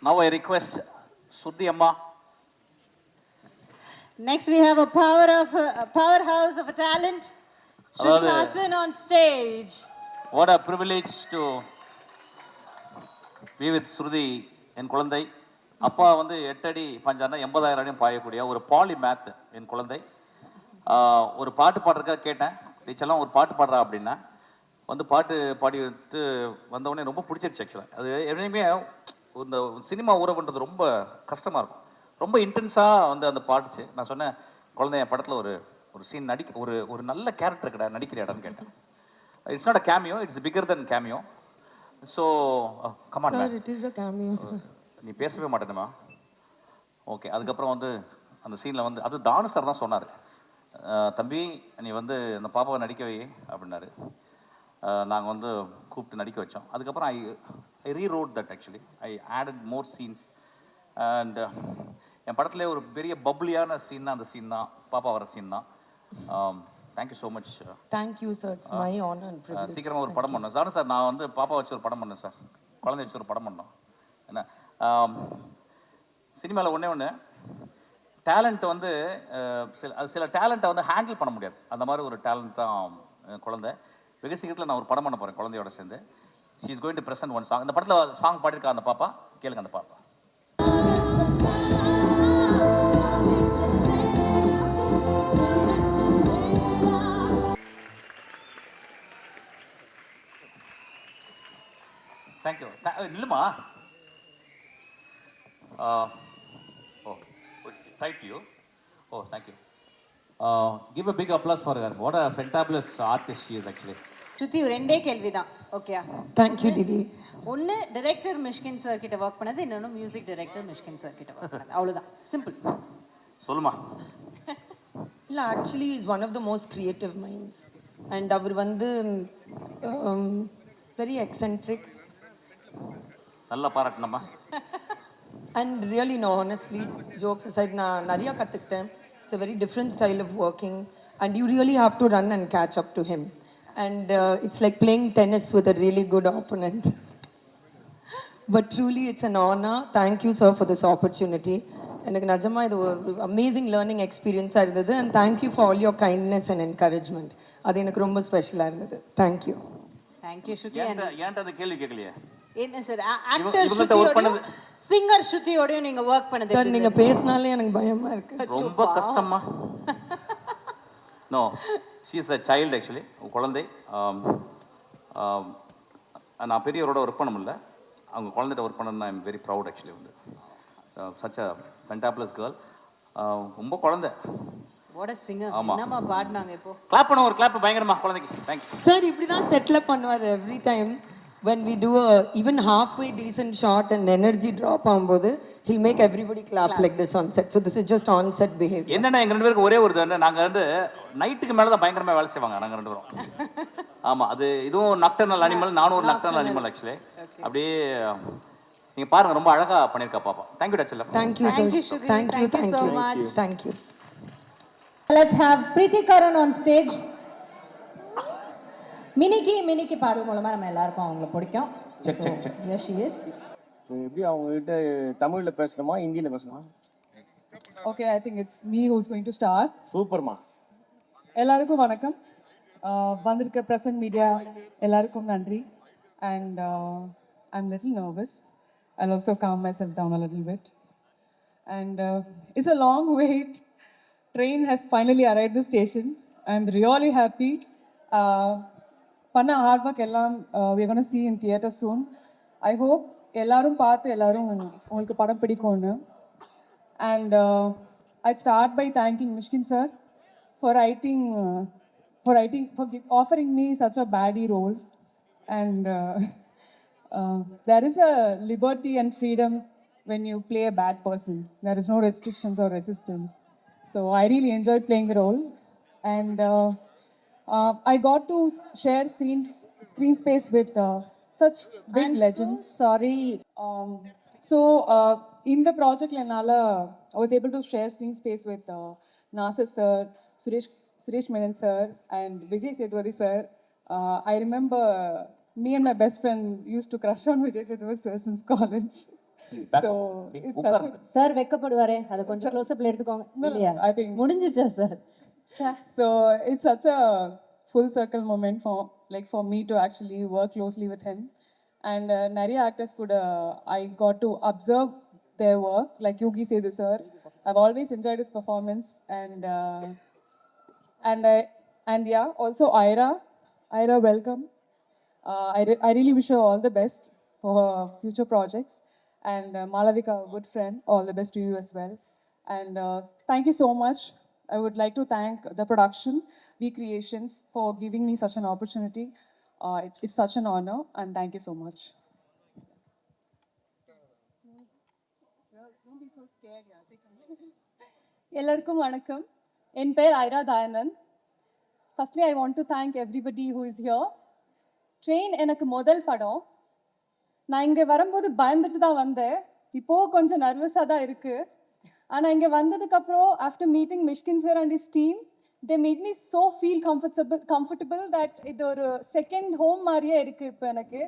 Now I request Shruti Amma. Next we have a powerhouse of a talent, Shruti Haasan on stage. What a privilege to be with Shruti என் குழந்தை. அப்பா வந்து 8 அடி பஞ்சானா 80,000 அடியும் பாயக்கூடிய ஒரு பாலிமேத் என் குழந்தை. ஒரு பாட்டு பாடுறதுக்காக கேட்டேன். டீச்சர்லாம் ஒரு பாட்டு பாடுறா அப்படின்னா வந்து பாட்டு பாடி வந்து வந்தவொடனே ரொம்ப பிடிச்சிருச்சு ஆக்சுவலாக. அது எப்பயுமே இந்த சினிமா உறவுன்றது ரொம்ப கஷ்டமாக இருக்கும். ரொம்ப இன்டென்ஸாக வந்து அந்த பாட்டுச்சு. நான் சொன்னேன், குழந்தை என் படத்தில் ஒரு சீன் ஒரு நல்ல கேரக்டர் கடை நடிக்கிறியாடான்னு கேட்டேன். It's not a cameo, it's figure then cameo. So come on sir, it is a cameo sir. நீ பேசவே மாட்டேனுமா? ஓகே. அதுக்கப்புறம் வந்து அந்த சீனில் வந்து அது தானு சார் தான் சொன்னார், தம்பி நீ வந்து அந்த பாப்பாவை நடிக்க வை அப்படின்னாரு. நாங்கள் வந்து கூப்பிட்டு நடிக்க வச்சோம். அதுக்கப்புறம் I rewrote that actually. I added more scenes and என் படத்துலேயே ஒரு பெரிய பப்ளியான சீன் அந்த சீன் தான், பாப்பா வர சீன் தான். Thank you so much. Thank you sir, it's my honour and privilege. சீக்கிரமாக ஒரு படம் பண்ணோம் சார். சார் நான் வந்து பாப்பா வச்சு ஒரு படம் பண்ணேன் சார், குழந்தை வச்சு ஒரு படம் பண்ணோம். என்ன சினிமாவில் ஒன்று டேலண்ட் வந்து சில டேலண்ட்டை வந்து ஹேண்டில் பண்ண முடியாது. அந்த மாதிரி ஒரு டேலண்ட் தான் குழந்தை. வெகு சீக்கிரத்தில் நான் ஒரு படம் பண்ண போகிறேன் குழந்தையோட சேர்ந்து. She is going to present one song. இந்த படத்தில் சாங் பாடியிருக்கா அந்த பாப்பா, கேளுங்க அந்த பாப்பா. தேங்க்யூ. இல்லைம்மா. ஓ thank you. O thank you. Give a big applause for her. What a fantabulous artist she is actually. Shruti, ரெண்டே கேள்வி தான், ஓகேயா? Thank you DD. ஒன்று டைரக்டர் மிஷ்கின் சார் கிட்ட ஒர்க் பண்ணது, இன்னொன்று மியூசிக் டைரக்டர் மிஷ்கின் சார் கிட்ட ஒர்க் பண்ணது. அவ்வளோதான், சிம்பிள். சொல்லுமா. இல்லை, actually is one of the most creative minds and அவர் வந்து வெரி எக்ஸென்ட்ரிக். நல்லா பாராட்டணுமா. And really no, honestly jokes aside, நான் நிறையா கற்றுக்கிட்டேன். It's a very different style of working and you really have to run and catch up to him. And it's like playing tennis with a really good opponent. But truly, it's an honor. Thank you, sir, for this opportunity. எனக்கு நிஜமா இது ஒரு amazing learning எக்ஸ்பீரியன்ஸாக இருந்தது. And thank you for all your kindness and encouragement. அது எனக்கு ரொம்ப ஸ்பெஷலாக இருந்தது. தேங்க்யூ. தேங்க்யூ ஸ்ருதி. ஏன்ட்ட அந்த கேள்வி கேட்கலையே? என்ன சார், ஆக்டர் ஸ்ருதியோட சிங்கர் ஸ்ருதியோட நீங்க ஒர்க் பண்ணது சார், நீங்க பேசினாலே எனக்கு பயமா இருக்கு. ரொம்ப கஷ்டமா? No, she is a child actually, குழந்தை. நான் பெரியவரோட ஒர்க் பண்ண முடியல, அவங்க குழந்தைகிட்ட ஒர்க் பண்ணணும்னா ஐம் வெரி ப்ரவுட் ஆக்சுவலி. வந்து சச் அ ஃபென்டாபுலஸ் கேர்ள். ரொம்ப குழந்தை. What a singer. என்னமா பாடுனாங்க இப்போ. கிளாப் பண்ண ஒரு கிளாப் பயங்கரமா குழந்தைக்கு. Thank you sir. இப்படி தான் செட்டில் பண்ணுவார் every time. When we do a even halfway decent shot and energy drop ஆகும்போது he'll make everybody clap like this on set. So this is just on set behavior. என்னன்னா எங்க ரெண்டு பேருக்கு ஒரே ஒரு இது, நாங்க வந்து நைட்டுக்கு மேல தான் பயங்கரமா வேலை செய்வாங்க நாங்க ரெண்டு பேரும். ஆமா, அது இதுவும் நக்டர்னல் அனிமல், நானும் ஒரு நக்டர்னல் அனிமல் ஆக்சுவலி. அப்படியே நீங்க பாருங்க, ரொம்ப அழகா பண்ணிருக்கா பாப்பா. தேங்க்யூ டச்சல. Thank you sir. Thank you so much. Thank you. Let's have Preeti Karan on stage. மினிக்கு பாடல் மூலமா நம்ம எல்லாருக்கும் அவங்கள பிடிக்கும். Here she is. எப்படி அவங்க கிட்ட தமிழ்ல பேசணுமா ஹிந்தில பேசணுமா? Okay, I think it's me who's going to start. சூப்பர்மா. எல்லாருக்கும் வணக்கம். வந்திருக்க பிரசன்ட் மீடியா எல்லாருக்கும் நன்றி. And I'm a little nervous. I'll also calm myself down a little bit. And it's a long wait. Train has finally arrived the station. I'm really happy. பண்ண hard work எல்லாம் we're going to see in theater soon. I hope எல்லாரும் பார்த்து எல்லாரும் உங்களுக்கு படம் பிடிக்கும்னு. And I'd start by thanking Mysskin sir for offering me such a baddie role. And there is a liberty and freedom when you play a bad person. There is no restrictions or resistance. So I really enjoyed playing the role. And I got to share screen space with such big legends. So sorry. In the project Lenala, I was able to share screen space with Nasir sir, Suresh Menon sir, and Vijay Sethupathi sir. I remember me and my best friend used to crush on Vijay Sethupathi sir since college. So it's such a, sir வெக்கப்படுவாரே அதை கொஞ்சம் க்ளோஸ்அப்ல எடுத்துக்கோங்க இல்லையா I think முடிஞ்சிருச்சா sir so. It's such a full circle moment for me to actually work closely with him, and நிறைய actors could I got to observe their work, like Yugi Sethu sir. I've always enjoyed his performance, and yeah, also Ira, welcome. I really wish her all the best for her future projects. And Malavika, a good friend, all the best to you as well. And thank you so much. I would like to thank the production, V Creations, for giving me such an opportunity. It's such an honor, and thank you so much. Don't be so scared, yeah. எல்லாருக்கும் வணக்கம் என் பேர் Airaa Dayanand firstly I want to thank everybody who is here train எனக்கு முதல் படம் நான் இங்கே வரும்போது பயந்துட்டு தான் வந்தேன் இப்போது கொஞ்சம் நர்வஸாக தான் இருக்குது ஆனால் இங்கே வந்ததுக்கப்புறம் after meeting Mysskin sir and is team they made me so feel comfortable that இது ஒரு செகண்ட் ஹோம் மாதிரியே இருக்குது இப்போ எனக்கு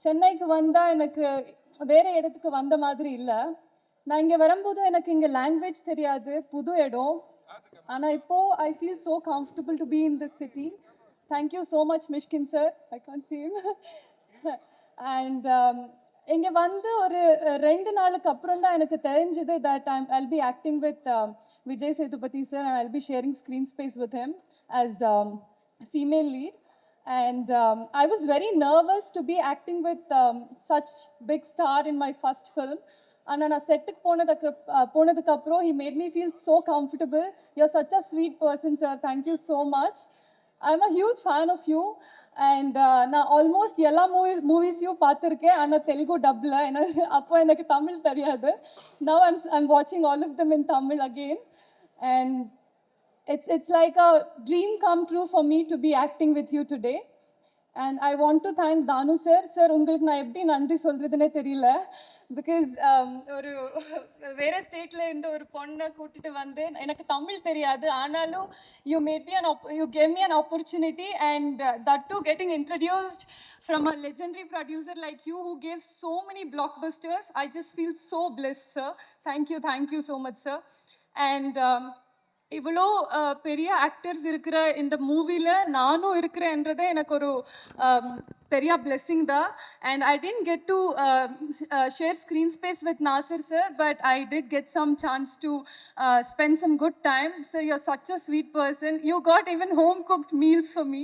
சென்னைக்கு வந்தால் எனக்கு வேறு இடத்துக்கு வந்த மாதிரி இல்லை நான் இங்கே வரும்போது எனக்கு இங்கே லாங்குவேஜ் தெரியாது புது இடம் ஆனால் இப்போது I feel so comfortable to be in this city thank you so much Mysskin sir I can see him and இங்கே வந்து ஒரு 2 நாளுக்கு அப்புறம் தான் எனக்கு தெரிஞ்சது that I'll be acting with Vijay Sethupathi sir and I'll be sharing screen space with him as female lead. And I was very nervous to be acting with such big star in my first film. And on a set ponadukku apro he made me feel so comfortable. You're such a sweet person, sir. Thank you so much. I'm a huge fan of you. And na almost எல்லா மூவிஸையும் பார்த்துருக்கேன் ஆனால் தெலுங்கு டப்பில் அப்போ எனக்கு தமிழ் தெரியாது. Now I'm watching all of them in Tamil again. And it's like a dream come true for me to be acting with you today. And I want to thank Danu sir. Sir, உங்களுக்கு நான் எப்படி நன்றி சொல்கிறதுனே தெரியல because ஒரு வேறு ஸ்டேட்டில் இருந்த ஒரு பொண்ணை கூட்டிகிட்டு வந்து எனக்கு தமிழ் தெரியாது ஆனாலும் you gave me an opportunity and that too getting introduced from a legendary producer like you who gave so many blockbusters. I just feel so blessed, sir. Thank you so much, sir. And இவ்வளோ பெரிய actors இருக்கிற இந்த மூவியில் நானும் இருக்கிறேன்றதே எனக்கு ஒரு பெரிய blessing தான். And I didn't get to share screen space with Nassar sir but I did get some chance to spend some good time. Sir you are such a sweet person. You got even home cooked meals for me.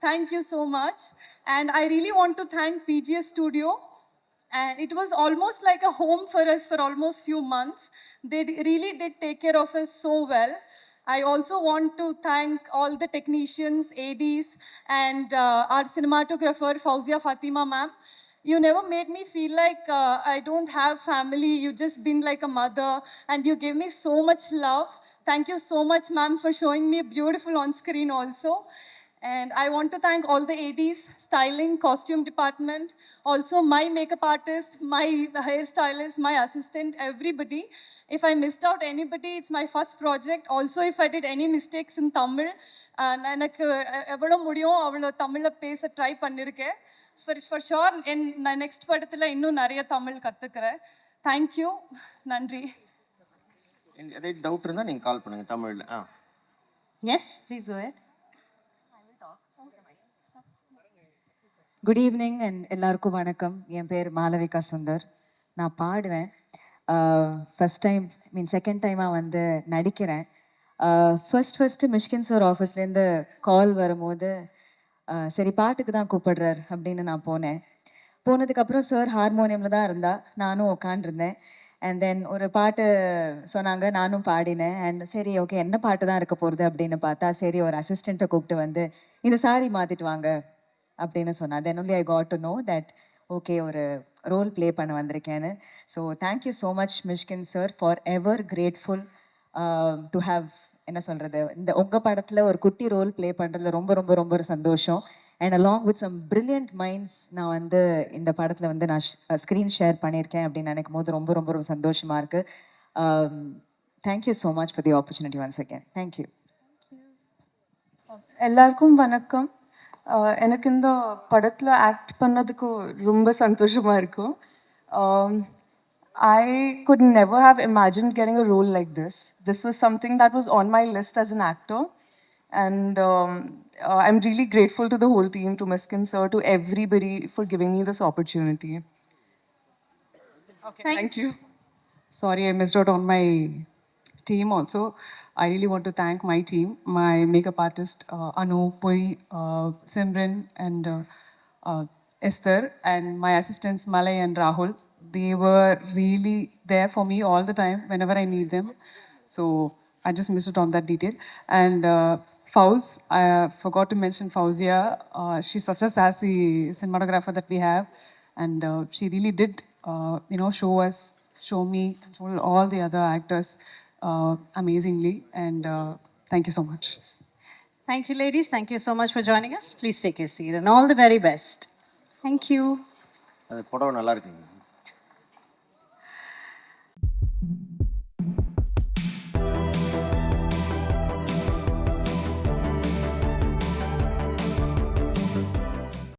Thank you so much. And I really want to thank PGS Studio. And it was almost like a home for us for almost few months. They really did take care of us so well. I also want to thank all the technicians, ADs, and our cinematographer, Fauzia Fatima ma'am. You never made me feel like I don't have family. You just been like a mother and you gave me so much love. Thank you so much ma'am for showing me beautiful on screen also. And I want to thank all the ADs, styling, costume department, also my makeup artist, my hairstylist, my assistant, everybody. If I missed out anybody, it's my first project. Also, if I did any mistakes in Tamil, எனக்கு எவ்வளோ முடியும் அவ்வளோ தமிழில் பேச try பண்ணியிருக்கேன். For sure நான் next படத்தில் இன்னும் நிறைய தமிழ் கற்றுக்கிறேன். தேங்க்யூ, நன்றி. ஏதாவது டவுட் இருந்தால் நீங்கள் கால் பண்ணுங்கள் தமிழில். Yes please go ahead. Good evening and எல்லாருக்கும் வணக்கம். என் பேர் மாலவிகா சுந்தர். நான் பாடுவேன். ஃபஸ்ட் டைம் செகண்ட் டைமாக வந்து நடிக்கிறேன். ஃபஸ்ட்டு மிஷ்கின் சார் ஆஃபீஸ்லேருந்து கால் வரும்போது சரி பாட்டுக்கு தான் கூப்பிடுறார் அப்படின்னு நான் போனதுக்கப்புறம் சார் ஹார்மோனியமில் தான் இருந்தா, நானும் உட்காண்டிருந்தேன். அண்ட் தென் ஒரு பாட்டு சொன்னாங்க, நானும் பாடினேன். அண்ட் சரி ஓகே என்ன பாட்டு தான் இருக்க போகிறது அப்படின்னு பார்த்தா சரி ஒரு அசிஸ்டண்ட்டை கூப்பிட்டு வந்து இந்த சாரி மாற்றிட்டு வாங்க அப்படின்னு சொன்னா. Then only I got to know that okay ஒரு ரோல் ப்ளே பண்ண வந்திருக்கேன்னு. So thank you so much Mysskin sir, for ever grateful to have என்ன சொல்கிறது, இந்த உங்கள் படத்தில் ஒரு குட்டி ரோல் ப்ளே பண்ணுறதுல ரொம்ப ரொம்ப ரொம்ப ஒரு சந்தோஷம். And along with some brilliant minds நான் வந்து இந்த படத்தில் வந்து நான் ஸ்க்ரீன் ஷேர் பண்ணியிருக்கேன் அப்படின்னு நினைக்கும் போது ரொம்ப ரொம்ப ரொம்ப சந்தோஷமாக இருக்குது. Thank you so much for the opportunity once again. Thank you. எல்லாருக்கும் வணக்கம். எனக்கு இந்த படத்தில் ஆக்ட் பண்ணதுக்கு ரொம்ப சந்தோஷமாக இருக்கும். I could never have imagined getting a role like this. This was something that was on my list as an actor. And I'm really grateful to the whole team, to Mysskin sir, to everybody for giving me this opportunity. Thank you. Sorry, I missed out on my team also. I really want to thank my team, my makeup artist, Anu, Poi, Simran, and Esther, and my assistants, Malay and Rahul. They were really there for me all the time whenever I need them. So I just missed it on that detail. And Fauz, I forgot to mention Fauzia. She's such a sassy cinematographer that we have, and she really did, show me, and show all the other actors amazingly. And thank you so much. Thank you, ladies. Thank you so much for joining us. Please take your seat and all the very best. Thank you. அது புடவை நல்லா இருக்குங்க.